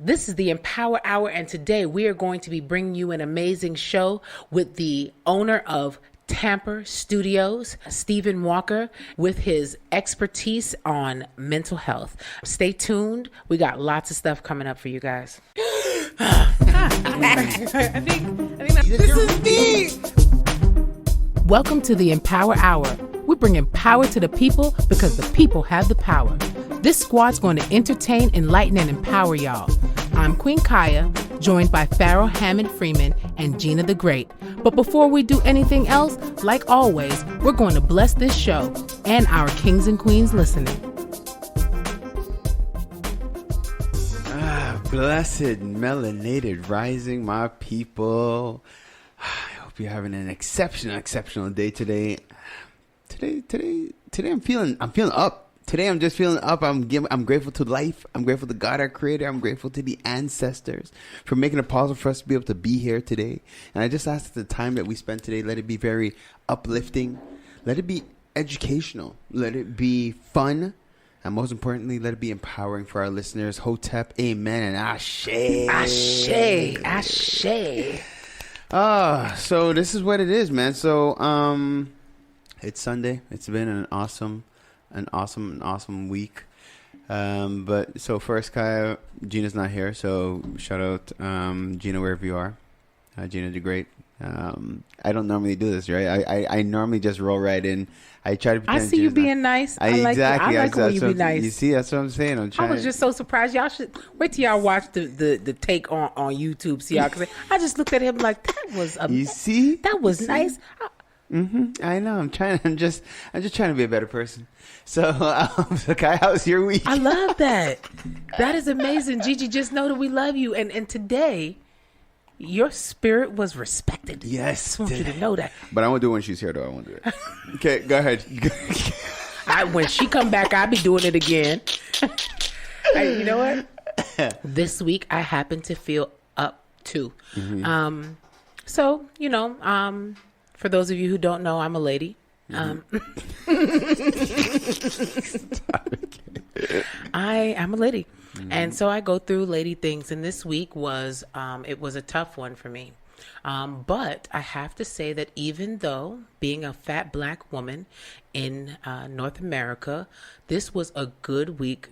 This is the Empower Hour, and today we are going to be bringing you an amazing show with the owner of Tamper Studios, Stephen Walker, with his expertise on mental health. Stay tuned. We got lots of stuff coming up for you guys. I think this is deep. Welcome to the Empower Hour. We bring power to the people because the people have the power. This squad's going to entertain, enlighten, and empower y'all. I'm Queen Kaya, joined by Pharaoh Hammond Freeman and Gina the Great. But before we do anything else, like always, we're going to bless this show and our kings and queens listening. Blessed melanated rising, my people. I hope you're having an exceptional day today. Today I'm feeling up. Today I'm just feeling up. I'm grateful to life. I'm grateful to God, our creator. I'm grateful to the ancestors for making it possible for us to be able to be here today. And I just ask that the time that we spend today, let it be very uplifting. Let it be educational. Let it be fun. And most importantly, let it be empowering for our listeners. Hotep, amen, and ashe. Ashe, ashe. So this is what it is, man. So it's Sunday. It's been an awesome week. But so first, Kaya, Gina's not here, so shout out Gina wherever you are. Gina the Great. I don't normally do this, right? I normally just roll right in. I try to pretend. I see you being nice. I like when you be nice. You see, that's what I'm saying. I was just so surprised. Y'all should wait till y'all watch the take on YouTube. See y'all, because I just looked at him like that was. You see, that was nice. I know. I'm just trying to be a better person. So, Kai, how's your week? I love that. That is amazing, Gigi. Just know that we love you, and today, your spirit was respected. Yes, I want you to know that. But I won't do it when she's here, though. I won't do it. Okay, go ahead. When she come back, I'll be doing it again. You know what? This week, I happen to feel up too. So, for those of you who don't know, I'm a lady. I am a lady. And so I go through lady things. And this week was a tough one for me. But I have to say that even though being a fat black woman in North America, this was a good week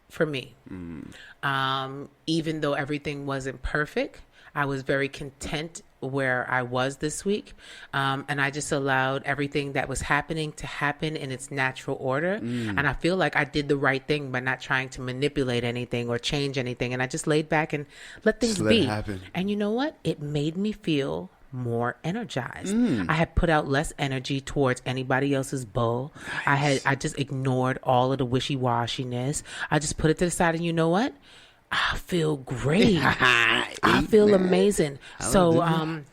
for me. Even though everything wasn't perfect, I was very content where I was this week. And I just allowed everything that was happening to happen in its natural order. And I feel like I did the right thing by not trying to manipulate anything or change anything. And I just laid back and let things be. And you know what? It made me feel more energized. I had put out less energy towards anybody else's bull. Nice. I just ignored all of the wishy-washiness. I just put it to the side, and you know what? I feel great. I feel amazing. So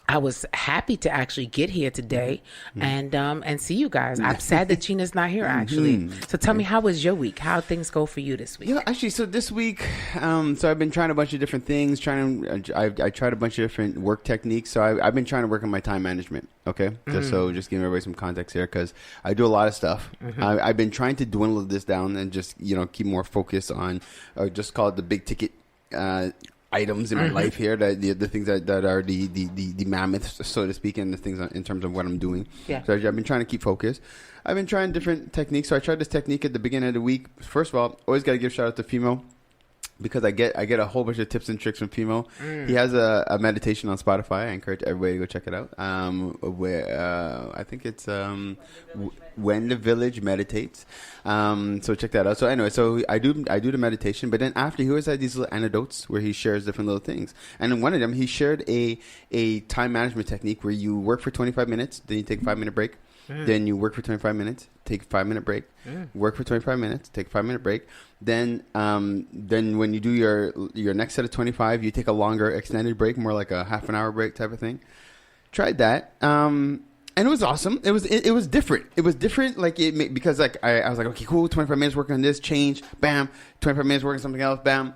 I was happy to actually get here today and see you guys. I'm sad that Gina's not here, actually. So tell me, how was your week? How things go for you this week? Yeah, actually, so this week, so I've been trying a bunch of different things. I tried a bunch of different work techniques. So I've been trying to work on my time management. Okay, just giving everybody some context here, because I do a lot of stuff. I've been trying to dwindle this down and just keep more focus on, or just call it the big ticket items in my life here, that the things that are the mammoths, so to speak, and the things in terms of what I'm doing. Yeah. So I've been trying to keep focus. I've been trying different techniques. So I tried this technique at the beginning of the week. First of all, always got to give shout out to Fimo, because I get a whole bunch of tips and tricks from Fimo. He has a meditation on Spotify. I encourage everybody to go check it out. I think it's When the Village Meditates. So check that out. So anyway, so I do the meditation, but then after, he always had these little anecdotes where he shares different little things. And in one of them, he shared a time management technique where you work for 25 minutes, then you take a 5-minute break. Then you work for 25 minutes, take a 5-minute break. Work for 25 minutes, take a 5-minute break. Then when you do your next set of 25, you take a longer extended break, more like a half an hour break type of thing. Tried that. And it was awesome. It was different. It was different, because I was like, okay, cool, 25 minutes working on this, change, bam. 25 minutes working on something else, bam.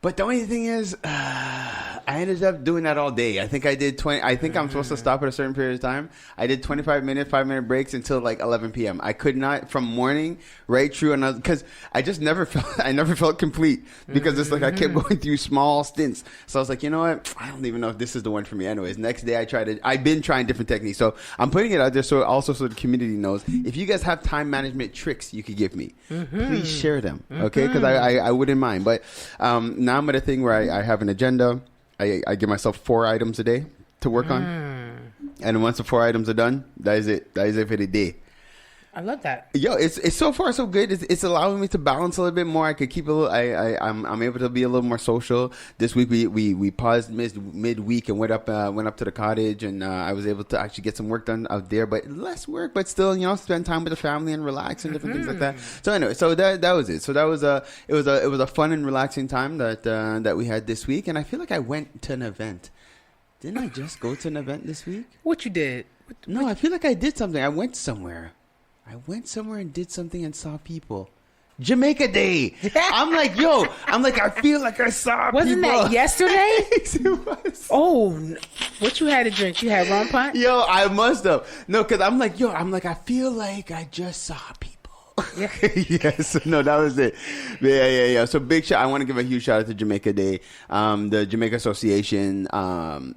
But the only thing is, I I ended up doing that all day. I think I did 20. I think I'm supposed to stop at a certain period of time. I did 25-minute, 5-minute breaks until like 11 p.m. I could not from morning right through another because I just never felt. I never felt complete because it's like I kept going through small stints. So I was like, you know what? I don't even know if this is the one for me. Anyways, next day I tried it. I've been trying different techniques, so I'm putting it out there so the community knows. If you guys have time management tricks you could give me, please share them. Okay, because I wouldn't mind. But now I'm at a thing where I have an agenda. I give myself 4 items a day to work on. And once the 4 items are done, that is it. That is it for the day. I love that. Yo, it's so far so good. It's allowing me to balance a little bit more. I could keep a little. I'm able to be a little more social. This week we paused midweek and went up to the cottage, and I was able to actually get some work done out there, but less work, but still spend time with the family and relax and different things like that. So anyway, so that was it. So that was it was a fun and relaxing time that we had this week, and I feel like I went to an event. Didn't I just go to an event this week? What you did? No, I feel like I did something. I went somewhere and did something and saw people. Jamaica Day. I'm like, I feel like I saw Wasn't people. that yesterday? It was. Oh, what you had to drink? You had rum punch? Yo, I must have. No, because I'm like, I feel like I just saw people. Yeah. Yes. No, that was it. Yeah. So big shout. I want to give a huge shout out to Jamaica Day, the Jamaica Association.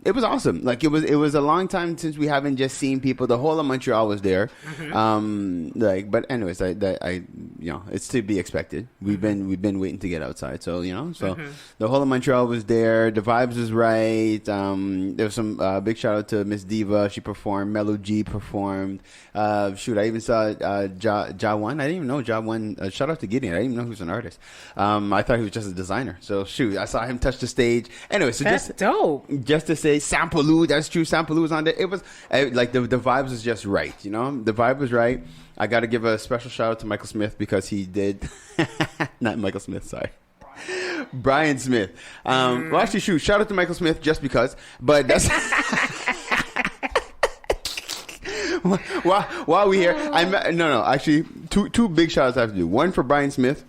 It was awesome. Like it was a long time since we haven't just seen people. The whole of Montreal was there. But anyways, I it's to be expected. We've been waiting to get outside. So the whole of Montreal was there. The vibes was right. There was some big shout out to Miss Diva. She performed. Mellow G performed. I even saw Ja1. I didn't even know Ja1. Shout out to Gideon. I didn't even know he was an artist. I thought he was just a designer. So I saw him touch the stage. Anyway, so that's dope. Just to say, Sampaloo. That's true. Sampaloo was on there. It was like the vibes was just right. The vibe was right. I got to give a special shout out to Michael Smith because he did. Not Michael Smith. Sorry. Brian Smith. Well, actually, shout out to Michael Smith just because. But that's. While we here, actually, two big shout outs I have to do. One for Brian Smith,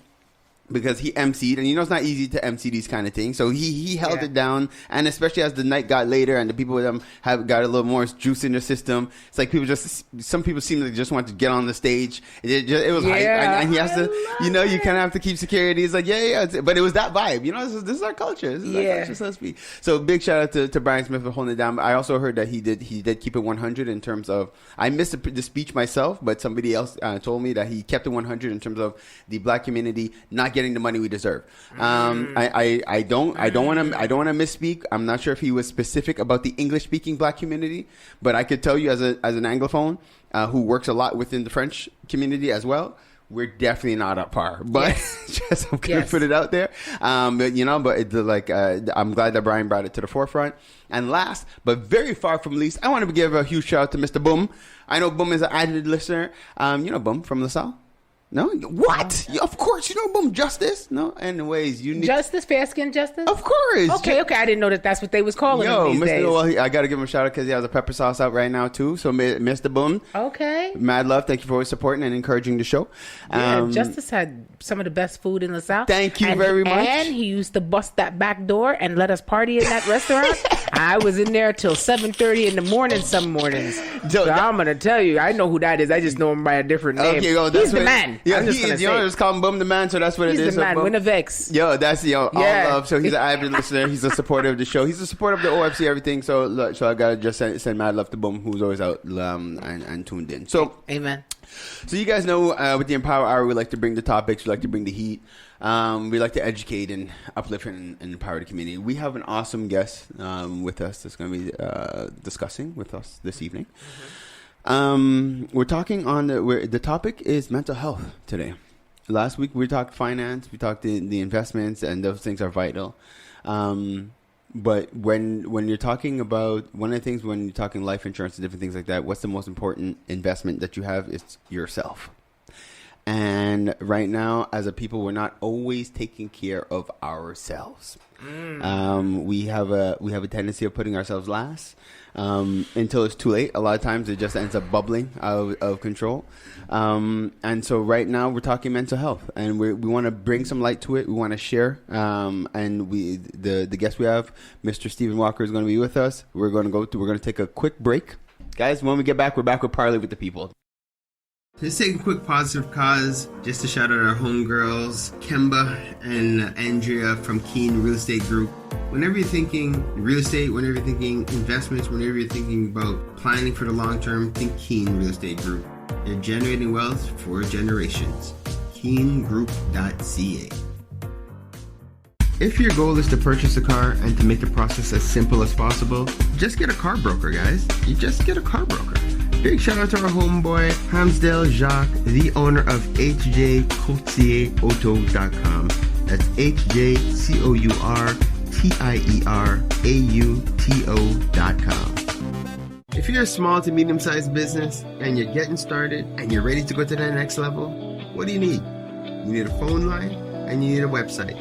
because he emceed, and it's not easy to MC these kind of things. So he held it down, and especially as the night got later and the people with them have got a little more juice in their system. It's like some people seem like just want to get on the stage. It was hype, and he has to, you kind of have to keep security. It's like but it was that vibe. This is our culture. This is our culture, so to speak. So big shout out to Brian Smith for holding it down. I also heard that he did keep it 100 in terms of. I missed the speech myself, but somebody else told me that he kept it 100 in terms of the Black community not getting the money we deserve. I don't want to misspeak. I'm not sure if he was specific about the English speaking Black community, but I could tell you as an Anglophone who works a lot within the French community as well, we're definitely not at par. But I'm gonna put it out there. I'm glad that Brian brought it to the forefront. And last, but very far from least, I want to give a huge shout out to Mr. Boom. I know Boom is an avid listener. Boom from LaSalle. No? What? Of course, Boom. Justice? No? Anyways, you need... Justice? Fair skin justice? Of course. Okay. I didn't know that's what they was calling him these days. Well, I got to give him a shout out because he has a pepper sauce out right now, too. So, Mr. Boom. Okay. Mad love. Thank you for always supporting and encouraging the show. Justice had some of the best food in the South. Thank you very much. And he used to bust that back door and let us party in that restaurant. I was in there till 7:30 in the morning some mornings. So I'm going to tell you, I know who that is. I just know him by a different name. Okay, he's the man. Yeah, I'm just going to say. Just call him Boom the man, so that's what he's it is. He's the man, Winnevex. All love. So he's an avid listener. He's a supporter of the show. He's a supporter of the OFC, everything. So I gotta just send mad love to Boom, who's always out and tuned in. So amen. So you guys know with the Empower Hour, we like to bring the topics, we like to bring the heat. We like to educate and uplift and empower the community. We have an awesome guest with us that's going to be discussing with us this evening. We're talking on the topic is mental health today. Last week we talked finance, we talked the investments, and those things are vital. But when you're talking about one of the things when you're talking life insurance and different things like that, what's the most important investment that you have? It's yourself. And right now, as a people, we're not always taking care of ourselves. We have a tendency of putting ourselves last until it's too late. A lot of times it just ends up bubbling out of control. And so right now we're talking mental health, and we want to bring some light to it. We want to share. And the guest we have, Mr. Stephen Walker, is going to be with us. We're going to take a quick break. Guys, when we get back, we're back with Parlay with the People. Let's take a quick positive cause just to shout out our homegirls, Kemba and Andrea from Keen Real Estate Group. Whenever you're thinking real estate, whenever you're thinking investments, whenever you're thinking about planning for the long term, think Keen Real Estate Group. They're generating wealth for generations. KeenGroup.ca. If your goal is to purchase a car and to make the process as simple as possible, just get a car broker, guys. You just get a car broker. Big shout out to our homeboy, Hamsdale Jacques, the owner of HJCourtierAuto.com. That's HJCourtierAuto.com. If you're a small to medium-sized business and you're getting started and you're ready to go to that next level, what do you need? You need a phone line and you need a website.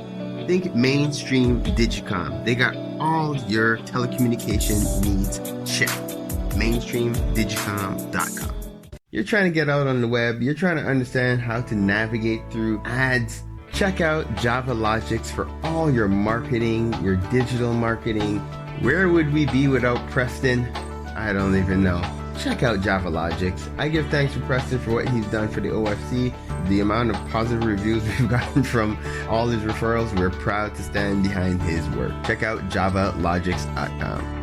Think Mainstream Digicom. They got all your telecommunication needs checked. MainstreamDigicom.com. You're trying to get out on the web. You're trying to understand how to navigate through ads. Check out Java Logics for all your marketing, your digital marketing. Where would we be without Preston? I don't even know. Check out Java Logics. I give thanks to Preston for what he's done for the OFC. The amount of positive reviews we've gotten from all his referrals, we're proud to stand behind his work. Check out JavaLogics.com.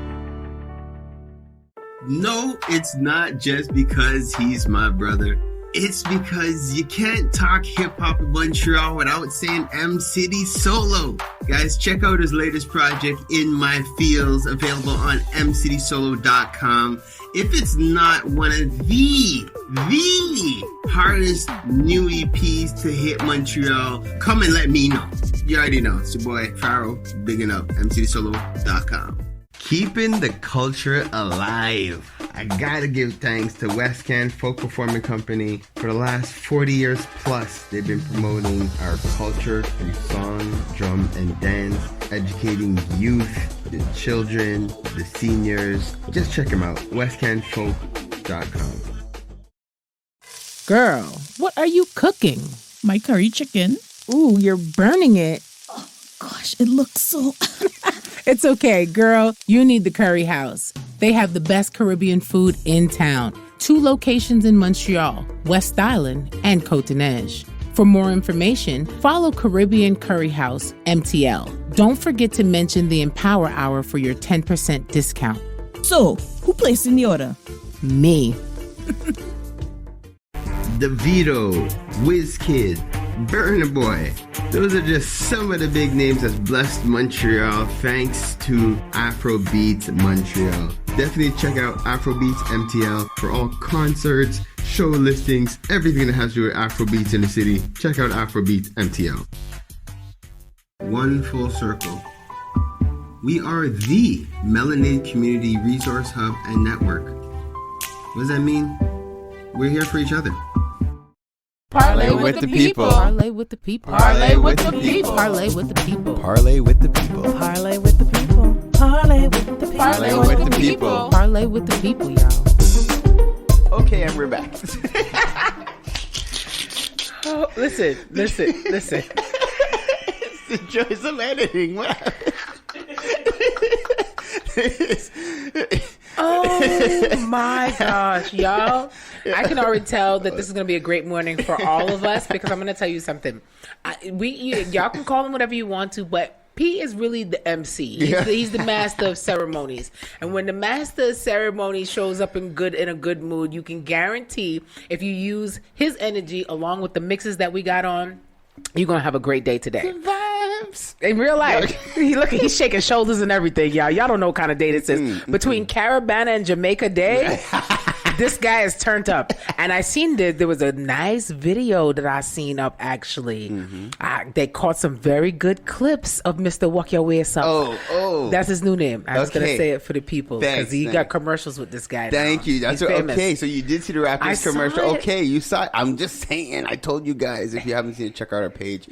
No, it's not just because he's my brother. It's because you can't talk hip-hop in Montreal without saying M City Solo. Guys, check out his latest project, In My Fields, available on mcitysolo.com. If it's not one of the hardest new EPs to hit Montreal, come and let me know. You already know. It's your boy, Pharaoh, bigging up, mcitysolo.com. Keeping the culture alive. I gotta give thanks to West Can Folk Performing Company. For the last 40 years plus, they've been promoting our culture through song, drum, and dance, educating youth, the children, the seniors. Just check them out, westcanfolk.com. Girl, what are you cooking? My curry chicken. Ooh, you're burning it. Oh, gosh, it looks so... It's okay, girl. You need the Curry House. They have the best Caribbean food in town. 2 locations in Montreal, West Island, and Côte-de-Neige. For more information, follow Caribbean Curry House, MTL. Don't forget to mention the Empower Hour for your 10% discount. So, who placed in the order? Me. DeVito, WizKid, Burna Boy. Those are just some of the big names that's blessed Montreal thanks to Afrobeats Montreal. Definitely check out Afrobeats MTL for all concerts, show listings, everything that has to do with Afrobeats in the city. Check out Afrobeats MTL. One full circle. We are the Melanated Community Resource Hub and Network. What does that mean? We're here for each other. Parlay with the people. Parlay with the people. Parlay with the people. Parlay with the people. Parlay with the people. Parlay with the people. Parlay with the people. Parlay with the people. Parlay with the people, y'all. Okay, and we're back. Oh, listen. It's the joys of editing. What happened? Oh my gosh, y'all. I can already tell that this is going to be a great morning for all of us because I'm going to tell you something. Y'all can call him whatever you want to, but P is really the MC. He's the master of ceremonies. And when the master of ceremonies shows up in a good mood, you can guarantee if you use his energy along with the mixes that we got on, you're going to have a great day today. Vibes. In real life. He's shaking shoulders and everything, y'all. Y'all don't know what kind of day this is. Between Carabana and Jamaica Day. This guy is turned up. And I seen there was a nice video that I seen up, actually. They caught some very good clips of Mr. Walk Your Way Up. Oh. That's his new name. I'm just going to say it for the people. Because he got commercials with this guy. Thank you. That's okay. So you did see the Raptors commercial. Okay, you saw it. I'm just saying. I told you guys, if you haven't seen it, check out our page.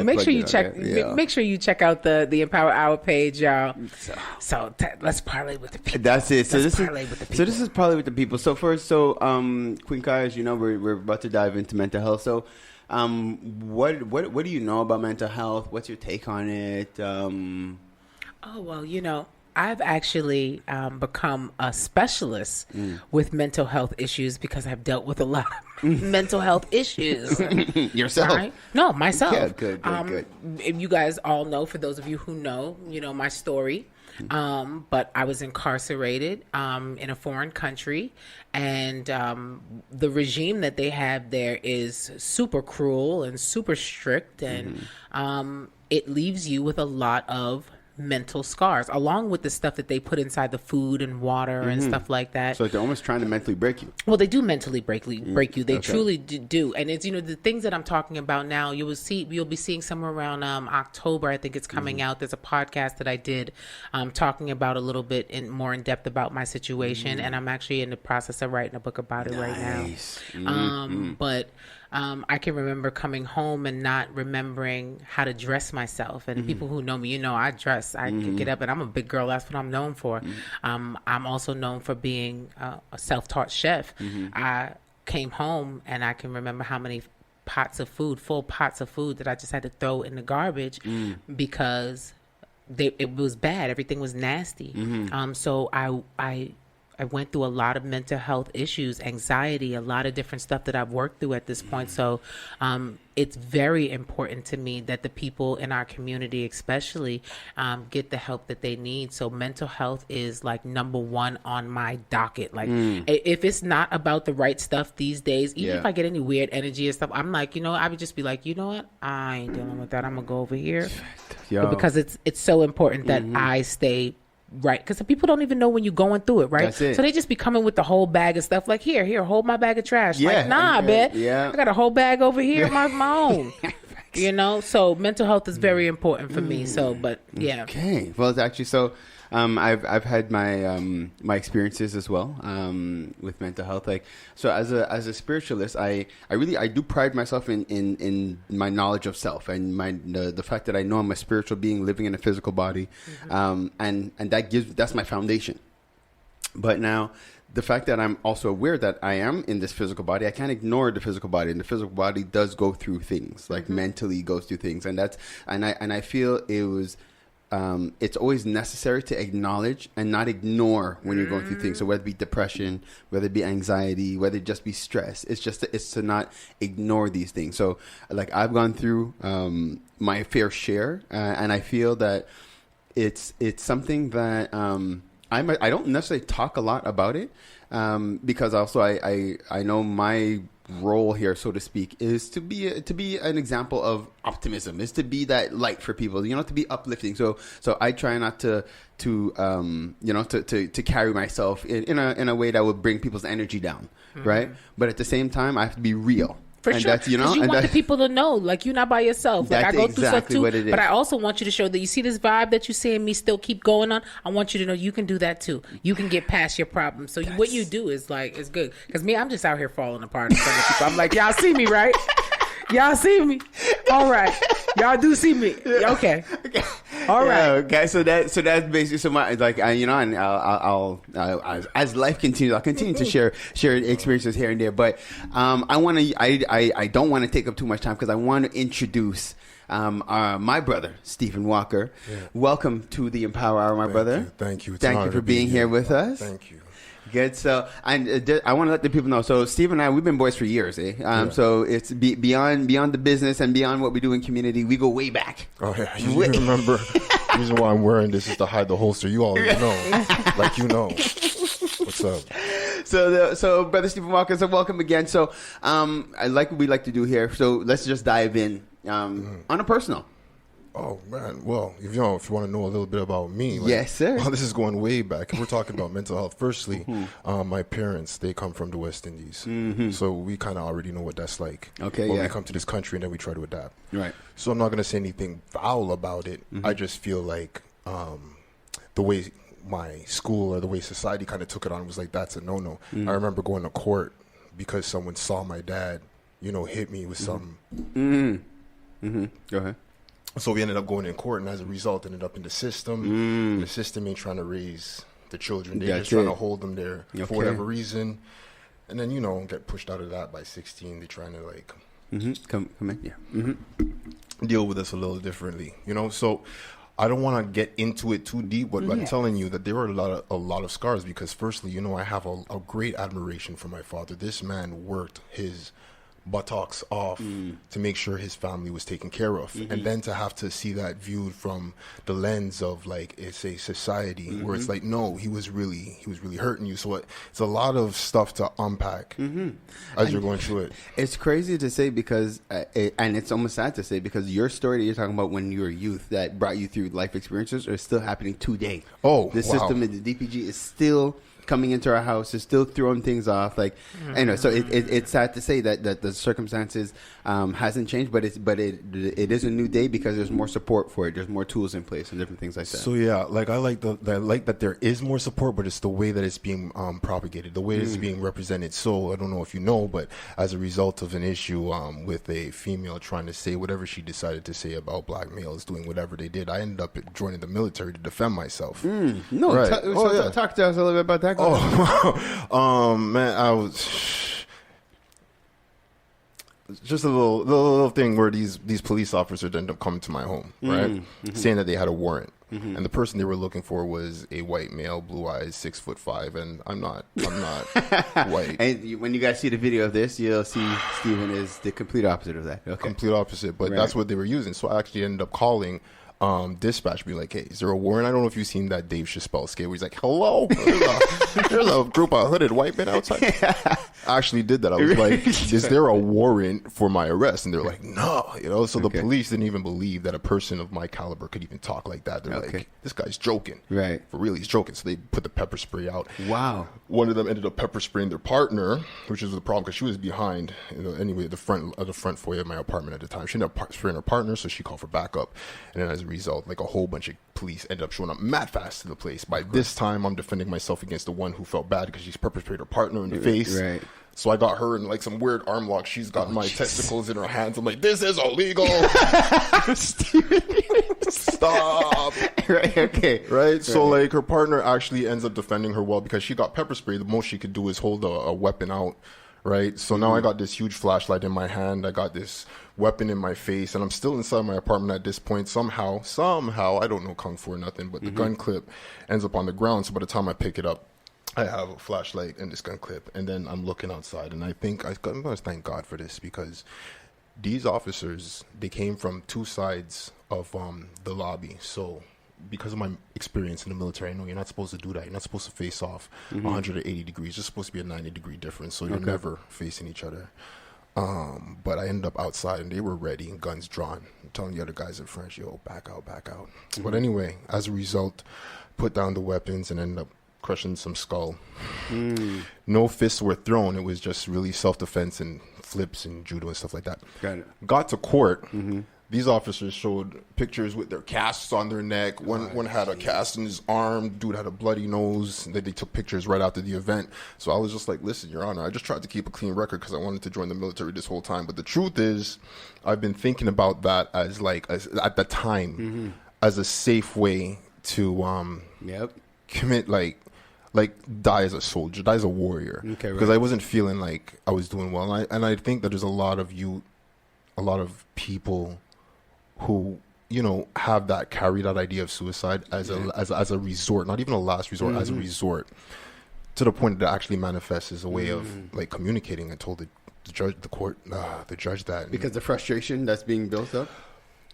Make sure you check. Make sure you check out the Empower Hour page, y'all. So let's parlay with the people. That's it. So this is parlay with the people. So first, Queen Kai, as you know, we're about to dive into mental health. So, what do you know about mental health? What's your take on it? Oh well, I've actually become a specialist with mental health issues because I've dealt with a lot of mental health issues. Yourself? Right? No, myself. Yeah, good. If you guys all know, for those of you who know, my story. But I was incarcerated in a foreign country, and the regime that they have there is super cruel and super strict, and it leaves you with a lot of mental scars, along with the stuff that they put inside the food and water and stuff like that. So they're almost trying to mentally break you. Well, they do mentally break you. They truly do. And it's, the things that I'm talking about now, you'll be seeing somewhere around October. I think it's coming out. There's a podcast that I did talking about a little bit more in depth about my situation. And I'm actually in the process of writing a book about it right now. But I can remember coming home and not remembering how to dress myself. And people who know me, I dress. I can get up, and I'm a big girl. That's what I'm known for. I'm also known for being a self-taught chef. I came home, and I can remember how many full pots of food that I just had to throw in the garbage because it was bad. Everything was nasty. So I went through a lot of mental health issues, anxiety, a lot of different stuff that I've worked through at this point. So it's very important to me that the people in our community especially get the help that they need. So mental health is like number one on my docket. Like if it's not about the right stuff these days, even if I get any weird energy and stuff, I'm like, I would just be like, you know what? I ain't dealing with that. I'm going to go over here. Because it's so important that I stay right, because people don't even know when you're going through it, right? So they just be coming with the whole bag of stuff, like here, hold my bag of trash. Like, nah, man, I got a whole bag over here, my own. So mental health is very important for me. So, but yeah. Okay, well, it's actually so. I've had my experiences as well with mental health. Like, so as a spiritualist, I do pride myself in my knowledge of self and the fact that I know I'm a spiritual being living in a physical body, and that's my foundation. But now, the fact that I'm also aware that I am in this physical body, I can't ignore the physical body, and the physical body does go through things, like mentally goes through things, and I feel it was. It's always necessary to acknowledge and not ignore when you're going through things. So whether it be depression, whether it be anxiety, whether it just be stress, it's to not ignore these things. So like I've gone through my fair share, and I feel that it's something that I don't necessarily talk a lot about it because also I know my role here, so to speak, is to be an example of optimism, is to be that light for people, to be uplifting. So I try not to carry myself in a way that would bring people's energy down, right? But at the same time, I have to be real. For and sure, because you want the people to know, like, you're not by yourself. Like, I go through stuff too, but I also want you to show that you see this vibe that you see in me still keep going on. I want you to know you can do that too. You can get past your problems. So what you do is like, it's good. Because me, I'm just out here falling apart in front of people. I'm like, y'all see me, right? Y'all see me? All right. Y'all do see me. Okay. All right. Okay. So that's basically so my like and I'll as life continues, I'll continue to share experiences here and there. But I don't want to take up too much time because I want to introduce my brother Stephen Walker. Yeah. Welcome to the Empower Hour, my brother. Thank you. Thank you for being here with us. Thank you. Good. So I want to let the people know. So Steve and I, we've been boys for years, eh? So it's beyond the business and beyond what we do in community. We go way back. Oh yeah, you remember? The reason why I'm wearing this is to hide the holster. You already know, like What's up? So brother Stephen Walker, so welcome again. So I like what we like to do here. So let's just dive in on a personal. Oh man, well, if you want to know a little bit about me, Yes, sir. Well, this is going way back. We're talking about mental health. Firstly, my parents, they come from the West Indies, so we kind of already know what that's like. Okay, when yeah. we come to this country and then we try to adapt. Right. So I'm not going to say anything foul about it. I just feel like the way my school or the way society kind of took it on was like, that's a no-no. I remember going to court because someone saw my dad, hit me with something. Go ahead. So we ended up going in court, and as a result, ended up in the system. The system ain't trying to raise the children; they're just trying to hold them there for whatever reason. And then get pushed out of that by 16. They're trying to like Come in, yeah. deal with us a little differently, So I don't want to get into it too deep, but I'm telling you that there are a lot of scars because, firstly, I have a great admiration for my father. This man worked his buttocks off to make sure his family was taken care of, and then to have to see that viewed from the lens of like it's a society where it's like, no, he was really hurting you. So it's a lot of stuff to unpack as you're going through it. It's crazy to say because, and it's almost sad to say because your story that you're talking about when you were youth that brought you through life experiences are still happening today. Oh, the system in the DPG is still coming into our house, is still throwing things off. Like, so it's sad to say that the circumstances hasn't changed, but it is a new day because there's more support for it. There's more tools in place and different things like that. So yeah, like I like that there is more support, but it's the way that it's being propagated, the way it's being represented. So I don't know if you know, but as a result of an issue with a female trying to say whatever she decided to say about black males doing whatever they did, I ended up joining the military to defend myself. No, Right. Talk to us a little bit about that. Oh, man, I was just a little thing where these police officers ended up coming to my home, right, saying that they had a warrant, and the person they were looking for was a white male, blue eyes, 6'5", and I'm not white. And when you guys see the video of this, you'll see Steven is the complete opposite of that. Okay. Complete opposite, but that's what they were using. So I actually ended up calling dispatch, be like, hey, is there a warrant? I don't know if you've seen that Dave Chappelle skit where he's like, hello, there's a group of hooded white men outside. I actually did that. I was like, is there a warrant for my arrest? And they're like, no, so the police didn't even believe that a person of my caliber could even talk like that. They're like, this guy's joking. Right. For real, he's joking. So they put the pepper spray out. Wow. One of them ended up pepper spraying their partner, which is the problem because she was behind, anyway, the front foyer of my apartment at the time. She ended up spraying her partner, so she called for backup. And then as a result, like a whole bunch of police ended up showing up mad fast to the place. By this time, I'm defending myself against the one who felt bad because she's pepper sprayed her partner in the face. Right. So I got her in like some weird arm lock. She's got my testicles in her hands. I'm like, this is illegal. Stop. Right. Okay. Right. So like her partner actually ends up defending her well because she got pepper spray. The most she could do is hold a weapon out. Right. So now I got this huge flashlight in my hand. I got this weapon in my face, and I'm still inside my apartment at this point. Somehow, I don't know Kung Fu or nothing, but the gun clip ends up on the ground. So by the time I pick it up, I have a flashlight and this gun clip, and then I'm looking outside, and I'm going to thank God for this because these officers, they came from two sides of the lobby. So because of my experience in the military, I know you're not supposed to do that. You're not supposed to face off 180 degrees. It's supposed to be a 90-degree difference, so you're never facing each other. But I ended up outside, and they were ready, and guns drawn. I'm telling the other guys in French, yo, back out. But anyway, as a result, put down the weapons and ended up crushing some skull. No fists were thrown. It was just really self-defense and flips and judo and stuff like that. Got to court. These officers showed pictures with their casts on their neck. One had a cast in his arm. Dude had a bloody nose. They took pictures right after the event. So I was just like, listen, Your Honor, I just tried to keep a clean record because I wanted to join the military this whole time. But the truth is, I've been thinking about that as at the time as a safe way to commit die as a soldier, die as a warrior. Okay, because I wasn't feeling like I was doing well. And I think that there's a lot of people who have carry that idea of suicide as a resort, not even a last resort, as a resort, to the point that it actually manifests as a way of like communicating. I told the judge that because the frustration that's being built up,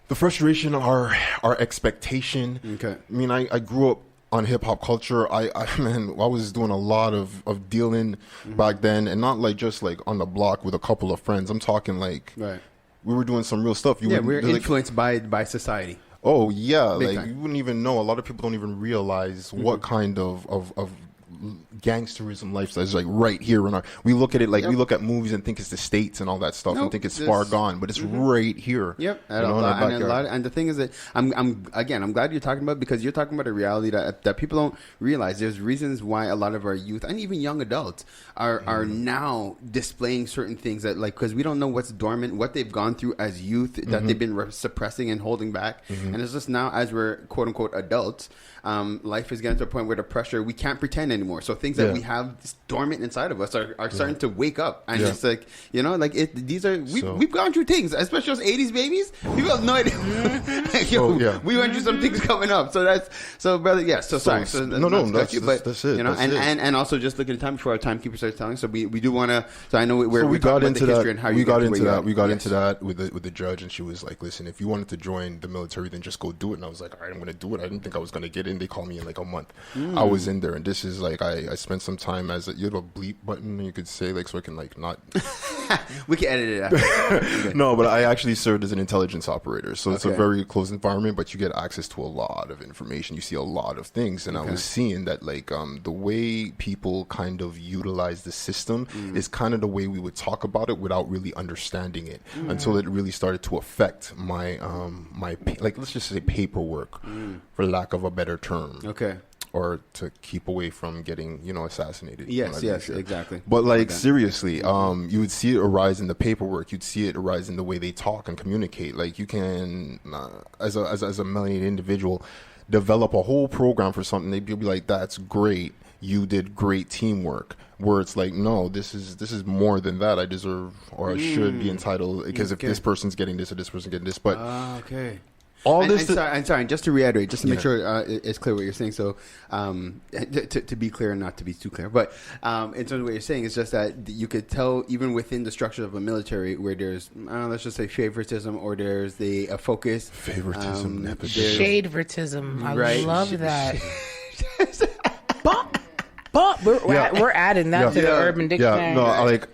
the frustration, our expectation. Okay, I mean, I grew up on hip hop culture. I was doing a lot of dealing back then, and not like just like on the block with a couple of friends. I'm talking like we were doing some real stuff. We're influenced by society. Oh yeah, Big like time. you wouldn't even know. A lot of people don't even realize what kind of gangsterism lifestyle is like right here in our. We look at it like we look at movies and think it's the States and all that stuff and think it's far gone, but it's right here. Yep, you know, in our backyard. and the thing is that I'm glad you're talking about it, because you're talking about a reality that people don't realize. There's reasons why a lot of our youth and even young adults are now displaying certain things that, like, because we don't know what's dormant, what they've gone through as youth that they've been suppressing and holding back, and it's just now as we're quote unquote adults, life is getting to a point where the pressure, we can't pretend anymore. So things that we have dormant inside of us are starting to wake up, and it's like, you know, like these are we've gone through things, especially those 80s babies. People have no idea. We went through some things coming up. So that's brother. Yeah. So sorry. So that's it. You know, and also just looking at time before our timekeeper starts telling. So we do want to. So I know we got into that. We got into that with the judge, and she was like, "Listen, if you wanted to join the military, then just go do it." And I was like, "All right, I'm going to do it." I didn't think I was going to get in. They called me in like a month. I was in there, and this is like I spent some time as you have a bleep button, you could say, like, so I can like not. We can edit it after. No, but I actually served as an intelligence operator, so it's a very closed environment, but you get access to a lot of information. You see a lot of things, and I was seeing that like the way people kind of utilize the system is kind of the way we would talk about it without really understanding it until it really started to affect my like, let's just say paperwork, for lack of a better term. Okay. Or to keep away from getting, assassinated. Yes, exactly. But like seriously, you would see it arise in the paperwork. You'd see it arise in the way they talk and communicate. Like you can, as a melanated individual, develop a whole program for something. They'd be like, "That's great. You did great teamwork." Where it's like, no, this is more than that. I deserve, or I should be entitled, because if this person's getting this or this person's getting this, but okay. All I'm sorry, just to reiterate, just to make sure it's clear what you're saying. So, to be clear and not to be too clear, but in terms of what you're saying, it's just that you could tell even within the structure of a military where there's, let's just say favoritism, or there's a focus. Favoritism, nepotism. Shadevertism. I Right. love that. We're adding that to the Urban Dictionary. Yeah, no, like,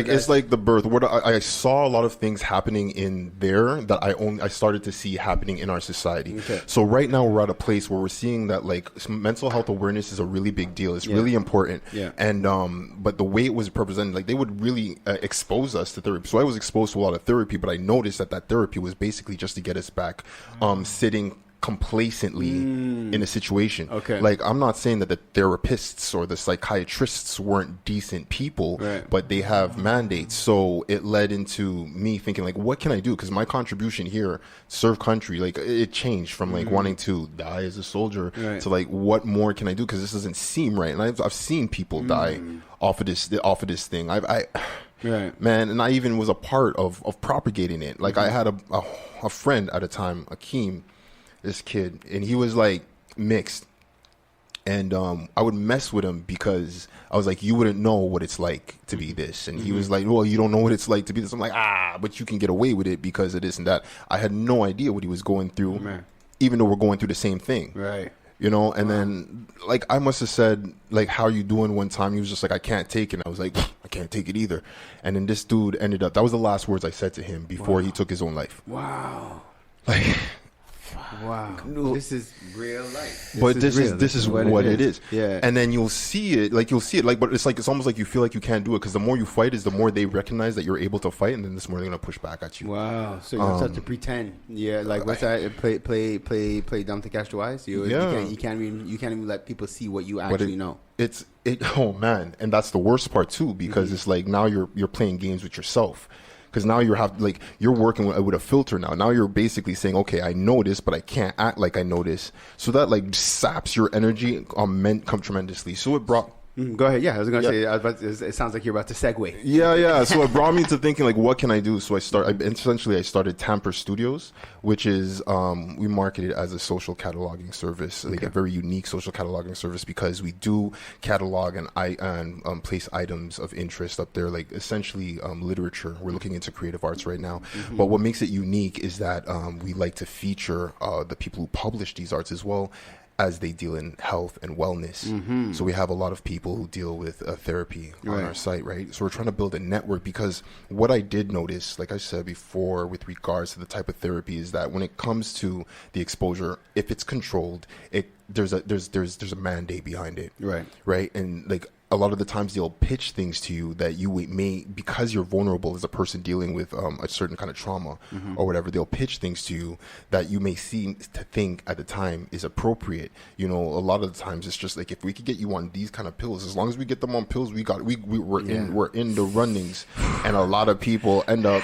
it's like the birth. What I saw a lot of things happening in there that I started to see happening in our society. Okay. So right now we're at a place where we're seeing that like mental health awareness is a really big deal. It's really important. Yeah. And but the way it was represented, like they would really expose us to therapy. So I was exposed to a lot of therapy, but I noticed that therapy was basically just to get us back sitting complacently in a situation. Okay. Like, I'm not saying that the therapists or the psychiatrists weren't decent people, but they have mandates. So it led into me thinking, like, what can I do? Because my contribution here, serve country, like, it changed from like wanting to die as a soldier to like, what more can I do? Because this doesn't seem right. And I've seen people die off of this thing. Man, and I even was a part of propagating it. Like, I had a friend at a time, Akeem, this kid, and he was like mixed, and I would mess with him because I was like, you wouldn't know what it's like to be this, and he was like, well, you don't know what it's like to be this. I'm like, but you can get away with it because of this and that. I had no idea what he was going through, even though we're going through the same thing, and then like I must have said, like, how you doing one time. He was just like, I can't take it. And I was like, I can't take it either. And then this dude ended up, that was the last words I said to him before he took his own life. Like, wow, this is real life. This is what it is. Yeah. And then you'll see it, but it's almost like you feel like you can't do it, because the more you fight is the more they recognize that you're able to fight, and then the more they're gonna push back at you. Wow. So you have to pretend. Yeah, like what's that? Play dumb to catch the wise. You can't even let people see what you actually know. Oh man, and that's the worst part too, because it's like now you're playing games with yourself. Because now you're working with a filter now. Now you're basically saying, okay, I know this, but I can't act like I know this. So that like saps your energy tremendously. So it brought Go ahead. Yeah, I was going to say. It sounds like you're about to segue. Yeah. So it brought me to thinking, like, what can I do? So I started Tamper Studios, which is we market it as a social cataloging service, like a very unique social cataloging service, because we do catalog and place items of interest up there, like essentially literature. We're looking into creative arts right now, but what makes it unique is that we like to feature the people who publish these arts as well as they deal in health and wellness. So we have a lot of people who deal with therapy on our site, right? So we're trying to build a network, because what I did notice, like I said before, with regards to the type of therapy, is that when it comes to the exposure, if it's controlled, there's a mandate behind it, right? And like, a lot of the times they'll pitch things to you that you may, because you're vulnerable as a person dealing with a certain kind of trauma or whatever, they'll pitch things to you that you may seem to think at the time is appropriate. You know, a lot of the times it's just like, if we could get you on these kind of pills, as long as we get them on pills, we're in the runnings. And a lot of people end up,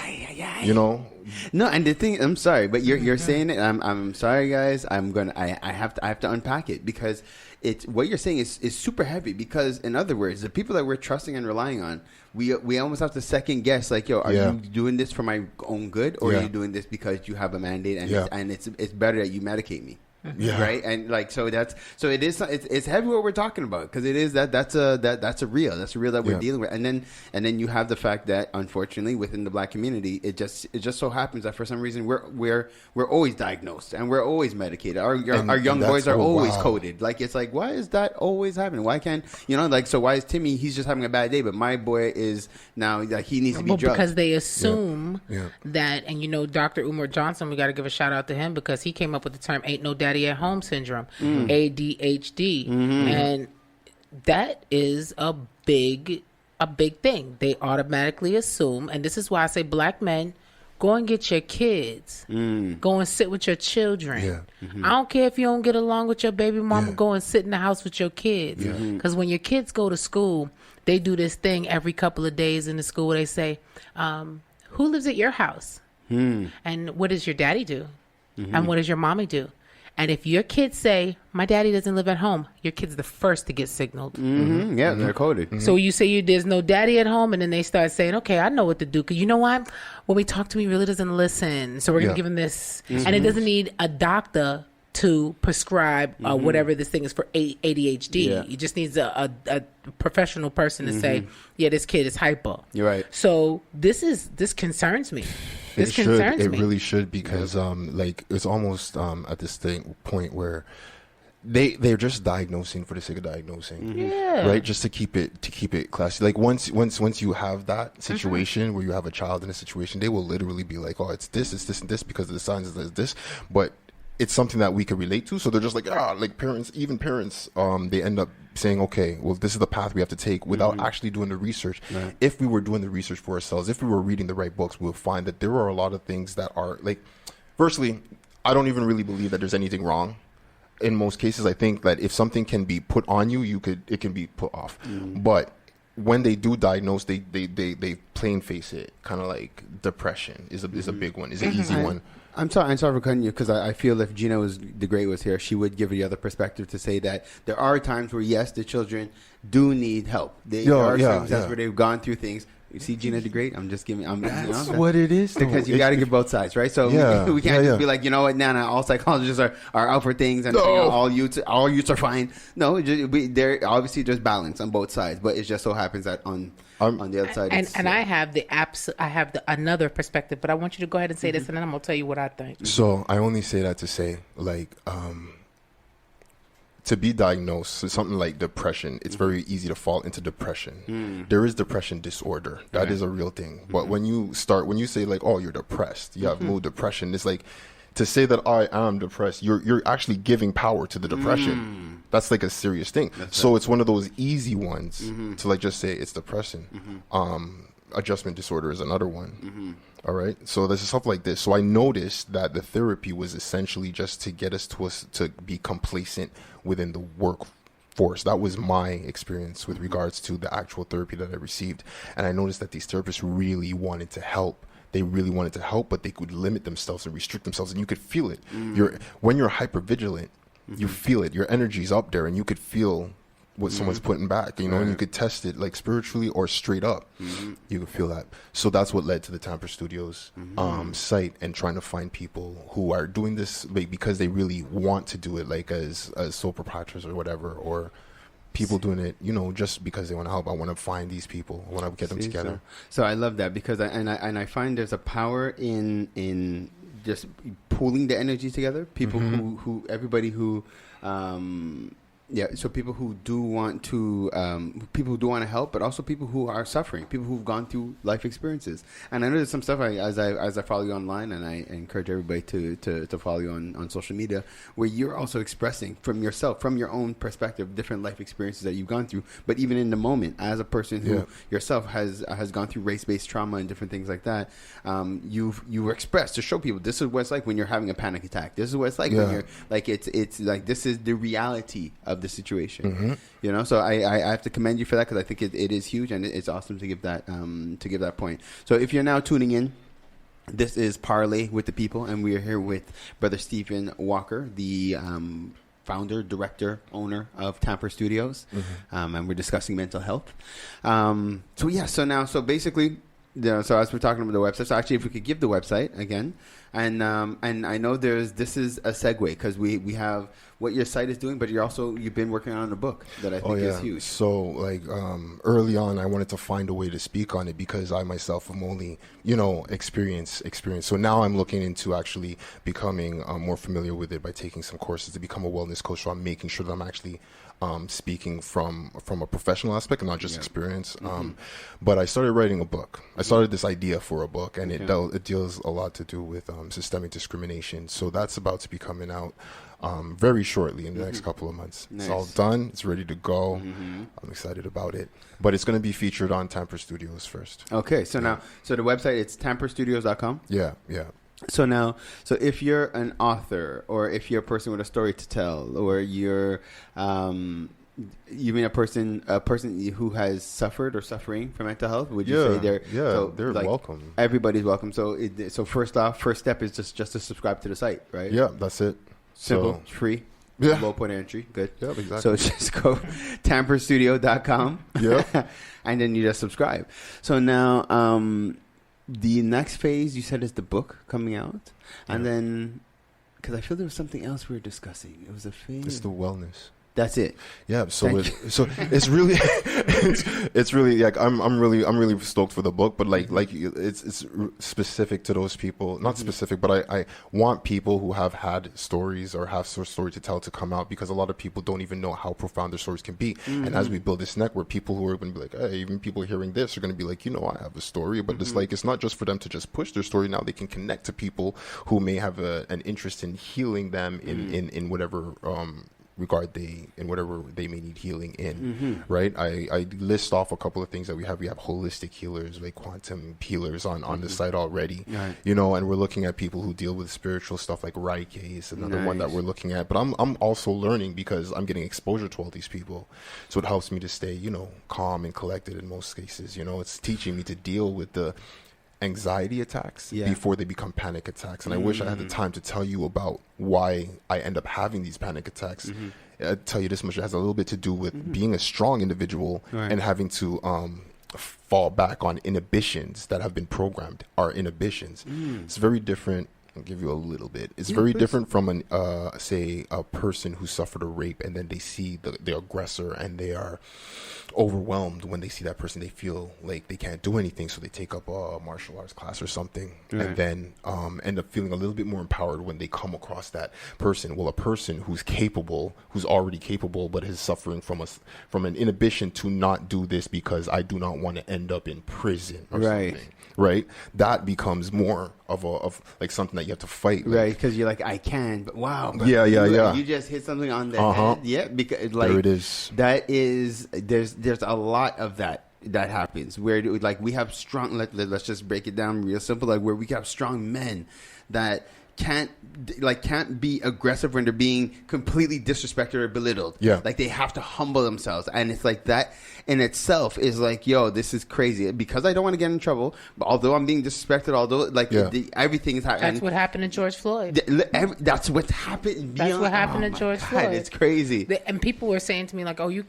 you know. No, and the thing, I'm sorry, but you're saying it. I'm sorry, guys. I have to unpack it, because it's what you're saying is super heavy. Because in other words, the people that we're trusting and relying on, we almost have to second guess. Like, yo, are you doing this for my own good, or are you doing this because you have a mandate and it's better that you medicate me? Right. And like, it's heavy what we're talking about, because it is that's a real that we're dealing with. And then you have the fact that, unfortunately, within the Black community, it just so happens that for some reason we're always diagnosed and we're always medicated. Our young boys are always coded. Like, it's like, why is that always happening? Why can't, like, so why is Timmy, he's just having a bad day, but my boy is now, like, he needs to be drugged? Because they assume that, and Dr. Umar Johnson, we got to give a shout out to him, because he came up with the term "ain't no daddy at home" syndrome, ADHD, and that is a big thing. They automatically assume, and this is why I say, Black men, go and get your kids, go and sit with your children. I don't care if you don't get along with your baby mama, go and sit in the house with your kids, because when your kids go to school, they do this thing every couple of days in the school where they say, who lives at your house, and what does your daddy do, and what does your mommy do? And if your kids say, my daddy doesn't live at home, your kid's the first to get signaled. Yeah, they're coded. So you say there's no daddy at home, and then they start saying, okay, I know what to do. Because you know what? When we talk to him, he really doesn't listen. So we're going to give him this. And it doesn't need a doctor to prescribe whatever this thing is for ADHD. It just needs a professional person to say, yeah, this kid is hyper. You're right. So this concerns me. This concerns me. It really should, because like, it's almost at this point where they're just diagnosing for the sake of diagnosing, right? Just to keep it classy. Like, once you have that situation where you have a child in a situation, they will literally be like, oh, it's this, and this, because of the signs is this, but it's something that we can relate to. So they're just like, like, parents, they end up saying, okay, well, this is the path we have to take, without actually doing the research. If we were doing the research for ourselves, if we were reading the right books, we'll find that there are a lot of things that are, like, firstly, I don't even really believe that there's anything wrong. In most cases, I think that if something can be put on you, it can be put off. But when they do diagnose, they plain face it. Kind of like depression is a big one, is an easy one. I'm sorry for cutting you, because I feel if Gina the Great was here, she would give you the other perspective to say that there are times where, yes, the children do need help. There are times where they've gone through things. You see Gina the Great? I'm just giving. That's what it is, though. Because you got to give both sides, right? So we can't just be like, you know what, all psychologists are out for things, and all youths are fine. No, there obviously there's balance on both sides, but it just so happens that on the other side, and I have another perspective, but I want you to go ahead and say this, and then I'm gonna tell you what I think. So I only say that to say, like, to be diagnosed with something like depression, it's very easy to fall into depression. There is depression disorder. That is a real thing. But when you say, like, oh, you're depressed, you have mood depression, it's like, to say that I am depressed, you're actually giving power to the depression. That's like a serious thing. So it's one of those easy ones to, like, just say it's depression. Adjustment disorder is another one. All right. So there's stuff like this. So I noticed that the therapy was essentially just to get us to be complacent within the workforce. That was my experience with regards to the actual therapy that I received. And I noticed that these therapists really wanted to help. They really wanted to help, but they could limit themselves and restrict themselves, and you could feel it. When you're hypervigilant, you feel it. Your energy's up there, and you could feel what someone's putting back, and you could test it, like, spiritually or straight up. You could feel that. So that's what led to the Tamper Studios site, and trying to find people who are doing this, like, because they really want to do it, like, as sole proprietors or whatever, or people doing it, just because they want to help. I want to find these people. I want to get them together. So I love that, because I find there's a power in just pooling the energy together. People who everybody who so people who do want to help, but also people who are suffering, people who've gone through life experiences. And I know there's some stuff as I follow you online, and I encourage everybody to follow you on social media, where you're also expressing from yourself, from your own perspective, different life experiences that you've gone through. But even in the moment, as a person who yourself has gone through race-based trauma and different things like that, you express to show people this is what it's like when you're having a panic attack. This is what it's like when you're like it's like this is the reality of the situation. You know, so I have to commend you for that, because I think it is huge, and it's awesome to give that point. So if you're now tuning in, this is Parlay with the People, and we are here with Brother Stephen Walker, the founder, director, owner of Tamper Studios, and we're discussing mental health. So basically, so as we're talking about the website, so actually if we could give the website again, and I know this is a segue, because we have what your site is doing, but you've been working on a book that I think is huge. So like early on, I wanted to find a way to speak on it, because I myself am only experience. So now I'm looking into actually becoming more familiar with it by taking some courses to become a wellness coach. So I'm making sure that I'm actually speaking from a professional aspect and not just experience. But I started writing a book. I started this idea for a book, and it deals a lot to do with systemic discrimination. So that's about to be coming out very shortly in the next couple of months. Nice. It's all done. It's ready to go. I'm excited about it. But it's going to be featured on Tamper Studios first. Okay. So now, the website, it's tamperstudios.com? Yeah. So if you're an author, or if you're a person with a story to tell, or you're you mean a person who has suffered or suffering from mental health, would you say they're like, welcome? Everybody's welcome. So first step is just to subscribe to the site, right? Yeah, that's it. Simple, free. Yeah. Low point of entry. Good. Yeah, exactly. So just go tamperstudio.com. Yeah. And then you just subscribe. So now the next phase, you said, is the book coming out. And then, because I feel there was something else we were discussing. It was a phase. It's the wellness. That's it. Yeah. So it's really, it's really like I'm really stoked for the book, but like it's specific to those people. Not specific, but I want people who have had stories or have sort of story to tell to come out, because a lot of people don't even know how profound their stories can be. And as we build this network, people who are going to be like, hey, even people hearing this are going to be like, I have a story, but it's like, it's not just for them to just push their story. Now they can connect to people who may have an interest in healing them in whatever regard whatever they may need healing in, right? I list off a couple of things that we have. We have holistic healers, like quantum healers on the site already, and we're looking at people who deal with spiritual stuff, like Reiki is another one that we're looking at. But I'm also learning, because I'm getting exposure to all these people, so it helps me to stay, calm and collected in most cases. It's teaching me to deal with the anxiety attacks before they become panic attacks. And I wish I had the time to tell you about why I end up having these panic attacks. I'll tell you this much: it has a little bit to do with being a strong individual and having to fall back on inhibitions that have been programmed. Our inhibitions. It's very different. I'll give you a little bit. It's very different from say a person who suffered a rape, and then they see the aggressor, and they are overwhelmed when they see that person. They feel like they can't do anything, so they take up a martial arts class or something, and then end up feeling a little bit more empowered when they come across that person. Well, a person who's already capable, but is suffering from an inhibition to not do this because I do not want to end up in prison or something. Right, that becomes more of like something that you have to fight, right? Because you're like, I can, but wow, yeah. You just hit something on the head, because like there it is. There's a lot of that happens where like we have strong. Let's just break it down real simple, like where we have strong men that can't be aggressive when they're being completely disrespected or belittled. Yeah, like they have to humble themselves, and it's like that in itself is like, yo, this is crazy, because I don't want to get in trouble. But although I'm being disrespected, everything is happening. That's what happened to George Floyd. That's what's happened. That's what happened to George Floyd. It's crazy. And people were saying to me like, oh, you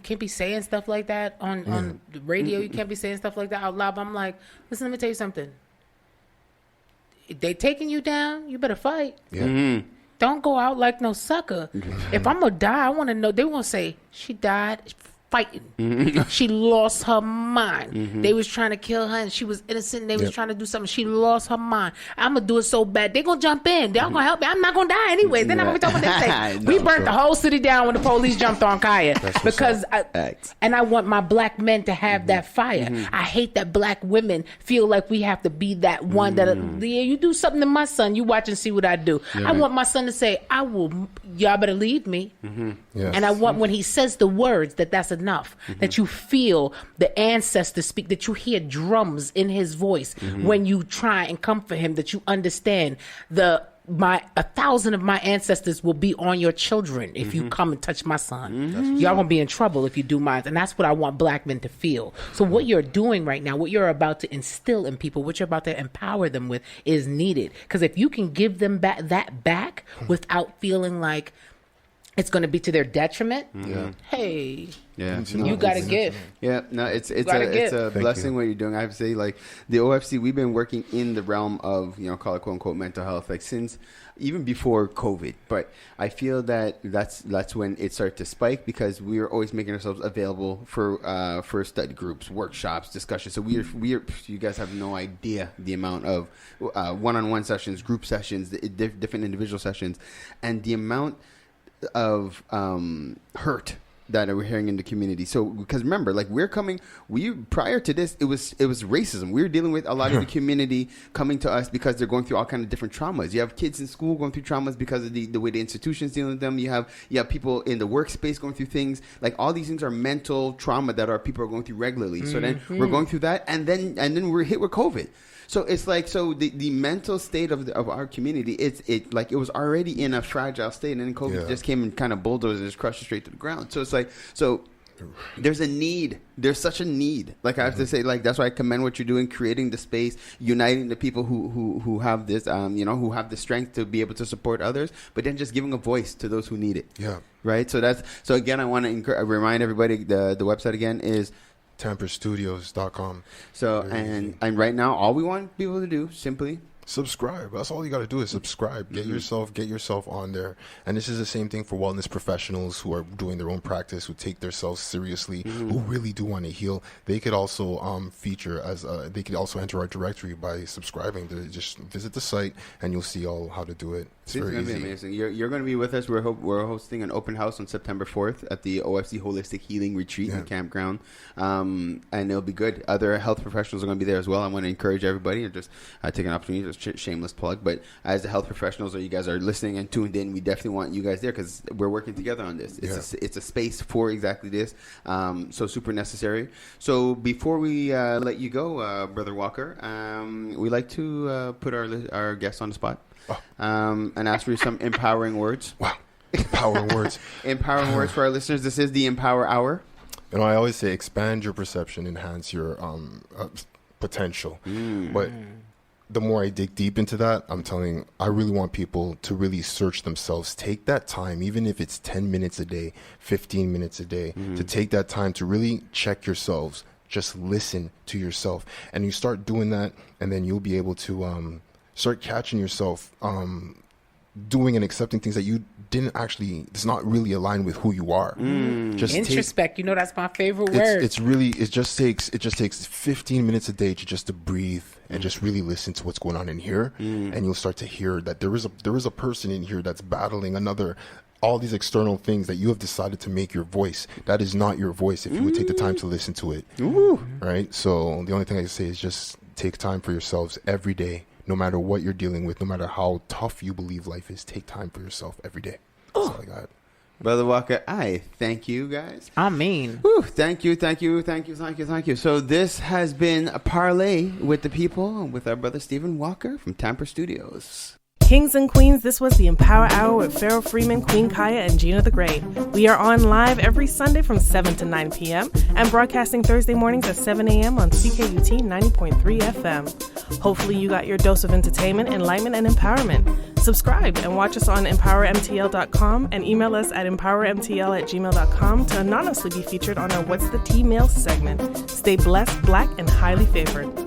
can't be saying stuff like that on the radio. You can't be saying stuff like that out loud. But I'm like, listen, let me tell you something. If they taking you down, you better fight. Yeah. Don't go out like no sucker. If I'm gonna die, I want to know. They won't say she died fighting. She lost her mind. They was trying to kill her and she was innocent and they was trying to do something. She lost her mind. I'm going to do it so bad. They going to jump in. They're going to help me. I'm not going to die anyway. They're not going to talk about that. We burnt the whole city down when the police jumped on Kaya. Because I want my black men to have that fire. I hate that black women feel like we have to be that one that, yeah, you do something to my son, you watch and see what I do. I want my son to say, y'all better leave me. Yes. And I want when he says the words that's enough, that you feel the ancestors speak, that you hear drums in his voice when you try and comfort him, that you understand 1,000 of my ancestors will be on your children if you come and touch my son. Y'all gonna be in trouble if you do mine. And that's what I want black men to feel. So what you're doing right now, what you're about to instill in people, what you're about to empower them with is needed. Because if you can give them back without feeling like it's going to be to their detriment. Hey, you got a gift. Yeah, no, it's a blessing what you're doing. I have to say, like the OFC, we've been working in the realm of call it quote unquote mental health, like since even before COVID. But I feel that that's when it started to spike because we are always making ourselves available for study groups, workshops, discussions. So we are you guys have no idea the amount of one-on-one sessions, group sessions, different individual sessions, and the amount of hurt that we're hearing in the community. So because remember, like prior to this, it was racism. We were dealing with a lot of the community coming to us because they're going through all kind of different traumas. You have kids in school going through traumas because of the way the institutions dealing with them. You have people in the workspace going through things. Like all these things are mental trauma that our people are going through regularly. So then we're going through that, and then we're hit with COVID. So it's like, the mental state of our community, it was already in a fragile state, and then COVID just came and kind of bulldozed and just crushed it straight to the ground. So it's like, there's a need. There's such a need. Like I have to say, like that's why I commend what you're doing, creating the space, uniting the people who have this, who have the strength to be able to support others, but then just giving a voice to those who need it. Yeah. Right. So again, I want to remind everybody the website again is tamperstudios.com. So and right now all we want people to do simply subscribe. That's all you got to do is subscribe. Get yourself on there. And this is the same thing for wellness professionals who are doing their own practice, who take themselves seriously, who really do want to heal. They could also feature they could also enter our directory by subscribing. Just visit the site and you'll see all how to do it. It's very going to be amazing. You're going to be with us. We're hosting an open house on September 4th at the OFC Holistic Healing Retreat and Campground, and it'll be good. Other health professionals are going to be there as well. I want to encourage everybody and just take an opportunity, just shameless plug. But as the health professionals, or you guys are listening and tuned in, we definitely want you guys there because we're working together on this. It's a space for exactly this. So super necessary. So before we let you go, Brother Walker, we like to put our guests on the spot. And ask for some empowering words. Wow. Empowering words. Empowering words for our listeners. This is the Empower Hour. I always say expand your perception, enhance your potential. But the more I dig deep into that, I really want people to really search themselves. Take that time, even if it's 10 minutes a day, 15 minutes a day, to take that time to really check yourselves. Just listen to yourself. And you start doing that, and then you'll be able to start catching yourself doing and accepting things that you didn't actually, it's not really aligned with who you are. Just introspect, that's my favorite word. It just takes 15 minutes a day to breathe and just really listen to what's going on in here. And you'll start to hear that there is a person in here that's battling all these external things that you have decided to make your voice. That is not your voice if you would take the time to listen to it. Right? So the only thing I can say is just take time for yourselves every day. No matter what you're dealing with, no matter how tough you believe life is, take time for yourself every day. That's all I got. Brother Walker, I thank you guys. I mean. Whew, thank you. So this has been a parlay with the people with our brother Stephen Walker from Tamper Studios. Kings and queens, this was the Empower Hour with Pharaoh Freeman, Queen Kaya, and Gina the Great. We are on live every Sunday from 7 to 9 p.m. and broadcasting Thursday mornings at 7 a.m. on CKUT 90.3 FM. Hopefully you got your dose of entertainment, enlightenment, and empowerment. Subscribe and watch us on empowermtl.com and email us at empowermtl@gmail.com to anonymously be featured on our What's the Tea Mail segment. Stay blessed, black, and highly favored.